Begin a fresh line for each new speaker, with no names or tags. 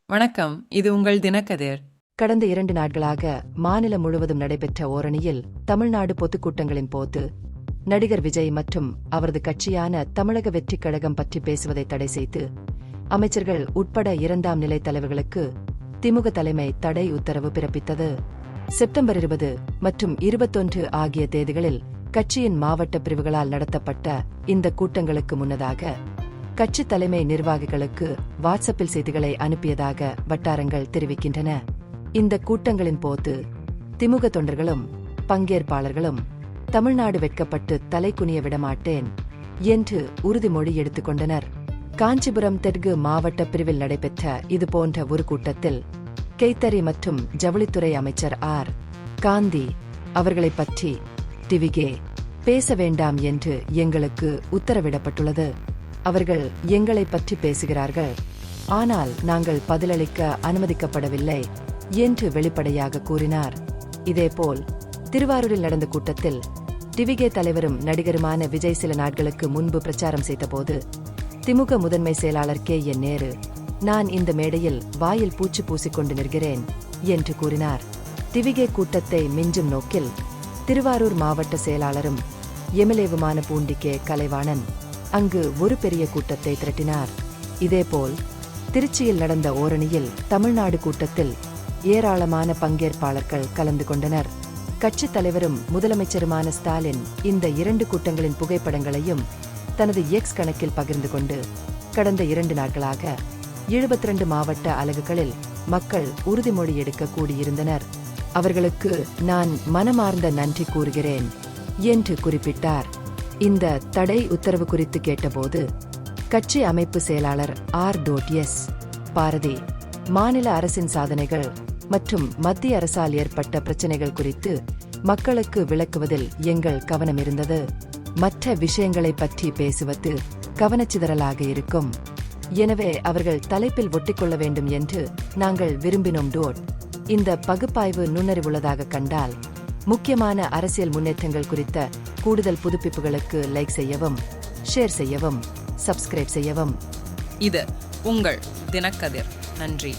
வணக்கம், இது உங்கள் தினக்கதிர்.
கடந்த 2 நாட்களாக மாநிலம் முழுவதும் நடைபெற்ற ஓரணியில் தமிழ்நாடு பொதுக்கூட்டங்களின் போது நடிகர் விஜய் மற்றும் அவரது கட்சியான தமிழக வெற்றிக் கழகம் பற்றி பேசுவதை தடை செய்து அமைச்சர்கள் உட்பட 2ஆம் நிலை தலைவர்களுக்கு திமுக தலைமை தடை உத்தரவு பிறப்பித்தது. செப்டம்பர் 20 மற்றும் 21 ஆகிய தேதிகளில் கட்சியின் மாவட்ட பிரிவுகளால் நடத்தப்பட்ட இந்த கூட்டங்களுக்கு முன்னதாக கட்சி தலைமை நிர்வாகிகளுக்கு வாட்ஸ்அப்பில் செய்திகளை அனுப்பியதாக வட்டாரங்கள் தெரிவிக்கின்றன. இந்த கூட்டங்களின் போது திமுக தொண்டர்களும் பங்கேற்பாளர்களும் தமிழ்நாடு வெட்கப்பட்டு தலை குனிய விடமாட்டேன் என்று உறுதிமொழி எடுத்துக்கொண்டனர். காஞ்சிபுரம் தெற்கு மாவட்ட பிரிவில் நடைபெற்ற இதுபோன்ற ஒரு கூட்டத்தில் கைத்தறி மற்றும் ஜவுளித்துறை அமைச்சர் ஆர். காந்தி அவர்களை பற்றி டிவிகே பேச வேண்டாம் என்று எங்களுக்கு உத்தரவிடப்பட்டுள்ளது. அவர்கள் எங்களை பற்றி பேசுகிறார்கள், ஆனால் நாங்கள் பதிலளிக்க அனுமதிக்கப்படவில்லை என்று வெளிப்படையாக கூறினார். இதேபோல் திருவாரூரில் நடந்த கூட்டத்தில் டிவிகே தலைவரும் நடிகருமான விஜய் சில நாட்களுக்கு முன்பு பிரச்சாரம் செய்தபோது திமுக முதன்மை செயலாளர் கே.என். நேரு, நான் இந்த மேடையில் வாயில் பூச்சி பூசிக்கொண்டு நிற்கிறேன் என்று கூறினார். டிவிகே கூட்டத்தை மிஞ்சும் நோக்கில் திருவாரூர் மாவட்ட செயலாளரும் எம்எல்ஏவுமான பூண்டி கே. கலைவாணன் அங்கு ஒரு பெரிய கூட்டத்தை திரட்டினார். இதேபோல் திருச்சியில் நடந்த ஓரணியில் தமிழ்நாடு கூட்டத்தில் ஏராளமான பங்கேற்பாளர்கள் கலந்து கொண்டனர். கட்சித் தலைவரும் முதலமைச்சருமான ஸ்டாலின் இந்த 2 கூட்டங்களின் புகைப்படங்களையும் தனது எக்ஸ் கணக்கில் பகிர்ந்து கொண்டு கடந்த 2 நாட்களாக 72 மாவட்ட அலகுகளில் மக்கள் உறுதிமொழி எடுக்க கூடியிருந்தனர். அவர்களுக்கு நான் மனமார்ந்த நன்றி கூறுகிறேன் என்று குறிப்பிட்டார். இந்த தடை உத்தரவு குறித்து கேட்டபோது கட்சி அமைப்பு செயலாளர் ஆர். எஸ். பாரதி, மாநில அரசின் சாதனைகள் மற்றும் மத்திய அரசால் ஏற்பட்ட பிரச்சினைகள் குறித்து மக்களுக்கு விளக்குவதில் எங்கள் கவனம் இருந்தது. மற்ற விஷயங்களை பற்றி பேசுவது கவனச்சிதறலாக இருக்கும். எனவே அவர்கள் தலைப்பில் ஒட்டிக்கொள்ள வேண்டும் என்று நாங்கள் விரும்பினோம். இந்த பகுப்பாய்வு நுண்ணறிவுள்ளதாக கண்டால் முக்கியமான அரசியல் முன்னேற்றங்கள் குறித்த கூடுதல் புதுப்பிப்புகளுக்கு லைக் செய்யவும், ஷேர் செய்யவும், சப்ஸ்கிரைப் செய்யவும்.
இது உங்கள் தினக்கதிர். நன்றி.